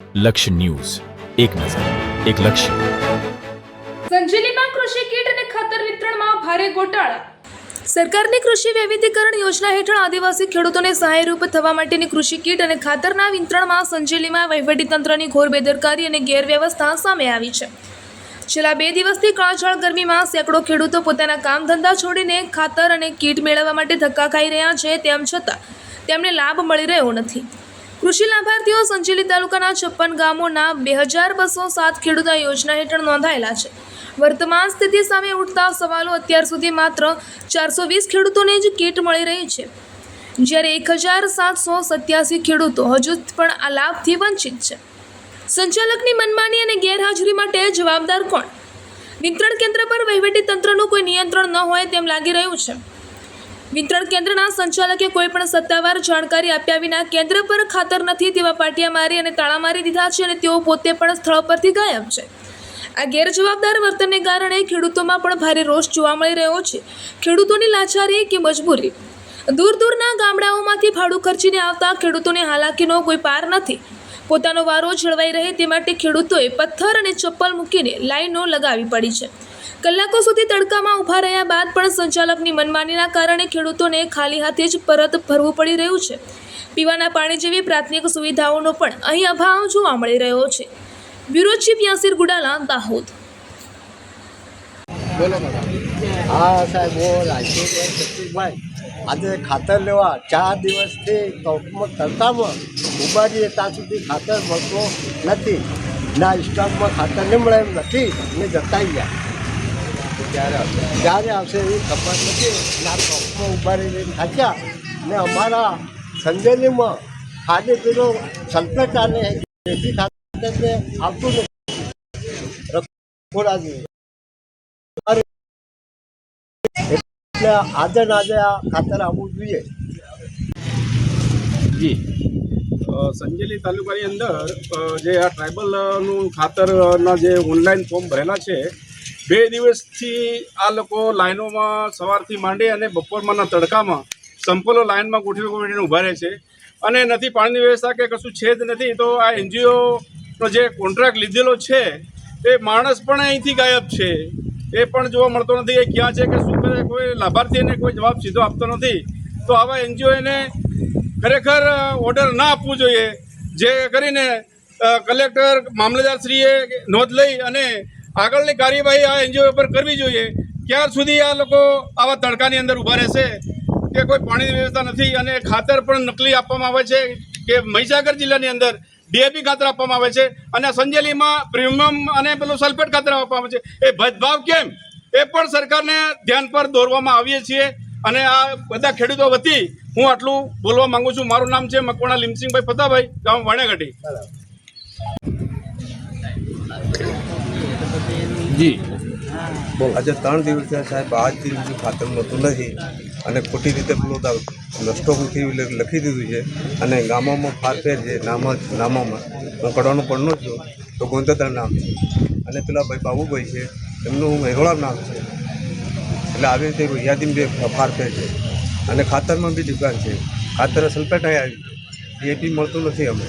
લક્ષ્ય ન્યૂઝ, એક નજર, એક લક્ષ્ય. સંજેલીમાં કૃષિ કીટ અને ખાતર વિતરણમાં ભારે ગોટાળા. સરકારની કૃષિ વૈવિધ્યકરણ યોજના હેઠળ આદિવાસી ખેડૂતોને સહાયરૂપ થવા માટેની કૃષિ કીટ અને ખાતરના વિતરણમાં સંજેલીમાં વહીવટીતંત્રની ઘોર બેદરકારી અને ગેરવ્યવસ્થા સામે આવી છે. છેલ્લા 2 દિવસથી કાળઝાળ ગરમીમાં સેંકડો ખેડૂતો પોતાના કામ ધંધા છોડીને ખાતર અને કીટ મેળવવા માટે ધક્કા ખાઈ રહ્યા છે. તેમ છતાં તેમને લાભ મળી રહ્યો નથી. કૃષિ લાભાર્થીઓ સંજેલી તાલુકાના 56 ગામોના 2207 ખેડૂત આ યોજના હેઠળ નોંધાયેલા છે. વર્તમાન સ્થિતિ સામે ઉઠતા સવાલો અત્યાર સુધી માત્ર 420 ખેડૂતોને જ કીટ મળી રહી છે, જ્યારે 1787 ખેડૂતો હજુ પણ આ લાભથી વંચિત છે. સંચાલકની મનમાની અને ગેરહાજરી માટે જવાબદાર કોણ? વિતરણ કેન્દ્ર પર વહીવટી તંત્રનું કોઈ નિયંત્રણ ન હોય તેમ લાગી રહ્યું છે. વિતરણ કેન્દ્રના સંચાલકે કોઈ પણ સત્તાવાર જાણકારી આપ્યા વિના કેન્દ્ર પર ખાતર નથી તેવા પાટિયા મારી અને તાળા મારી દીધા છે અને તેઓ પોતે પણ સ્થળ પરથી ગાયબ છે. આ ગેરજવાબદાર વર્તનને કારણે ખેડૂતોમાં પણ ભારે રોષ જોવા મળી રહ્યો છે. ખેડૂતોની લાચારી કે મજબૂરી? દૂરના ગામડાઓમાંથી ભાડું ખર્ચીને આવતા ખેડૂતોને હાલાકીનો કોઈ પાર નથી. પોતાનો વારો જળવાઈ રહે તે માટે ખેડૂતોએ પથ્થર અને ચપ્પલ મૂકીને લાઈનો લગાવી પડી છે. કલાકો સુધી તડકામાં ઊભા રહ્યા બાદ પણ સંચાલકની મનમાનીના કારણે ખેડૂતોને ખાલી હાથે જ પરત ફરવું પડી રહ્યું છે. પીવાના પાણી જેવી પ્રાથમિક સુવિધાઓનો પણ અહીં અભાવ જોવા મળી રહ્યો છે. Bureau chief Yasir Gudala, Dahod. હા સાહેબ, હું રાજેશભાઈ સતીશભાઈ આજે ખાતર લેવા 4 દિવસથી તડકામાં ઊભા રહીએ ત્યાં સુધી ખાતર મળતો નથી. ના સ્ટોકમાં ખાતર નહીં મળે એમ નથી ને જતા ગયા. ક્યારે આવશે એવી ખબર નથી. ના ચોકમાં ઊભા રહીને થાક્યા ને અમારા સંજેલીમાં ખાલી પેલો સલ્ફેટ અને દેશી ખાતરને આવતું નથી રખોડાજી. એટલે આજે આ ખાતર આવવું જોઈએ. જી, સંજેલી તાલુકાની અંદર જે આ ટ્રાઇબલનું ખાતરના જે ઓનલાઈન ફોર્મ ભરેલા છે, 2 દિવસથી આ લોકો લાઈનોમાં સવારથી માંડી અને બપોરમાંના તડકામાં સંપલો લાઈનમાં ગોઠવીને ઊભા રહે છે અને નથી પાણીની વ્યવસ્થા કે કશું છે જ નથી. તો આ NGOનો જે કોન્ટ્રાક્ટ લીધેલો છે એ માણસ પણ અહીંથી ગાયબ છે. એ પણ જોવા મળતો નથી કે ક્યાં છે કે શું કરે. કોઈ લાભાર્થીને કોઈ જવાબ સીધો આપતો નથી. તો આવા NGOને ખરેખર ઓર્ડર ના આપવું જોઈએ, જે કરીને કલેક્ટર મામલતદારશ્રીએ નોંધ લઈ અને આગળની કાર્યવાહી આ NGO પર કરવી જોઈએ. ક્યાર સુધી આ લોકો આવા તડકાની અંદર ઊભા રહેશે કે કોઈ પાણીની વ્યવસ્થા નથી અને ખાતર પણ નકલી આપવામાં આવે છે કે મહીસાગર જિલ્લાની અંદર DAP ખાતર આપવામાં આવે છે અને સંજેલીમાં પ્રીમિયમ અને પેલું સલ્ફેટ ખાતર આપવામાં આવે છે. એ ભેદભાવ કેમ, એ પણ સરકારને ધ્યાન પર દોરવામાં આવીએ છીએ. અને આ બધા ખેડૂતો વતી હું આટલું બોલવા માંગુ છું. મારું નામ છે મકવાણા લીમસિંહભાઈ ફતાભાઈ, ગામ વાણેગઢી. જી આજે 3 દિવસ સાહેબ આજથી બીજું ખાતર મળતું નથી અને ખોટી રીતે પેલું સ્ટોકથી લખી દીધું છે અને ગામોમાં ફારફેર છે. નામોમાં હું કડવાનું પડનો છું તો ગોંતેતર નામ છે અને પેલા ભાઈ બાબુભાઈ છે એમનું મેઘોળા નામ છે. એટલે આવી રીતે યાદીમાં બે ફારફેર છે અને ખાતરમાં બી ડિફરન્સ છે. ખાતર સલ્ફેટ આવી DAP મળતું નથી. અમે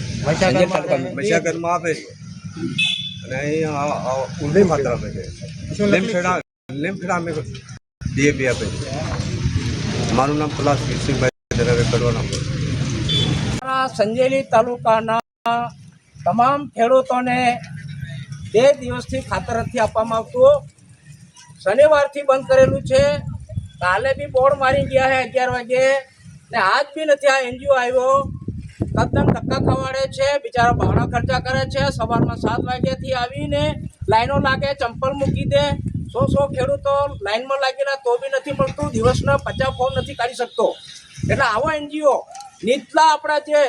મહીસાગરમાં આપે છે અને અહીંયા ઊંધી ખાતર આપે છે. લેમખેડા અમે DAP આપે છે. મારું નામ પલાસ વિરસિંહભાઈ દરાવે કરવાના. સંજેલી તાલુકાના તમામ ખેડૂતોને 2 દિવસથી ખાતર નથી આપવામાં આવતું. શનિવારથી બંધ કરેલું છે. કાલે બી બોર્ડ મારી ગયા છે 11 વાગે ને આજ બી નથી. આ NGO આવ્યો તદ્દન ધક્કા ખવાડે છે. બિચારા ભાડા ખર્ચા કરે છે. સવારમાં 7 વાગ્યાથી આવીને લાઈનો લાગે, ચંપલ મૂકી દે. 100 ખેડૂતો લાઈનમાં લાગેલા તો બી નથી મળતું. દિવસના 50 ફોર્મ નથી કાઢી શકતો. એટલે આવા NGO નીચલા આપણા જે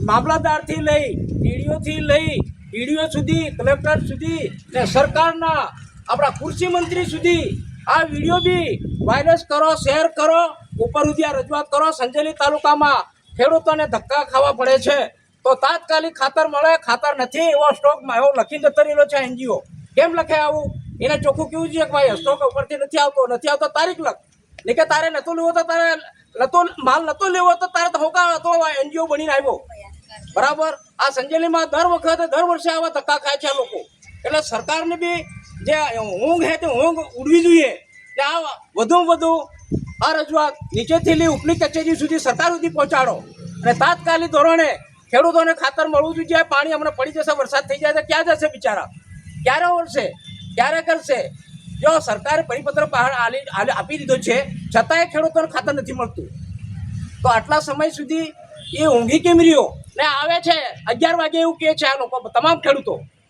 મામલતદારથી લઈ DDOથી લઈ EDO સુધી, કલેક્ટર સુધી ને સરકારના આપણા કૃષિ મંત્રી સુધી આ વિડીયો બી વાયરસ કરો, શેર કરો, ઉપર સુધી રજૂઆત કરો. સંજેલી તાલુકામાં ખેડૂતોને ધક્કા ખાવા પડે છે તો તાત્કાલિક ખાતર મળે. ખાતર નથી એવો સ્ટોકમાં એવો લખીને જતો રહેલો છે NGO. કેમ લખે આવું? એને ચોખ્ખું કેવું જોઈએ કે ભાઈ સ્ટોક ઉપરથી નથી આવતો તારીખ લખ. નહીં કે તારે નહોતું લેવો તો તારે માલ નહોતો લેવો તો તારે તો હોકા હતો NGO બનીને આવ્યો. બરાબર. આ સંજેલીમાં દર વર્ષે આવા ધક્કા ખાય છે આ લોકો. એટલે સરકારને બી જે ઊંઘ હે તે ઊંઘ ઉડવી જોઈએ કે આ વધુમાં વધુ આ રજૂઆત નીચેથી લઈ ઉપલી કચેરી સુધી સરકાર સુધી પહોંચાડો અને તાત્કાલિક ધોરણે ખેડૂતોને ખાતર મળવું જોઈએ. પાણી હમણાં પડી જશે, વરસાદ થઈ જાય તો ક્યાં જશે બિચારા, ક્યારે વળશે, ક્યારે કરશે? જો સરકારે પરિપત્ર બહાર આપી દીધો છે છતાંય ખેડૂતોને ખાતર નથી મળતું, તો આટલા સમય સુધી એ ઊંઘી કેમ રહ્યો ને આવે છે 11 વાગે એવું કહે છે આ લોકો તમામ ખેડૂતો.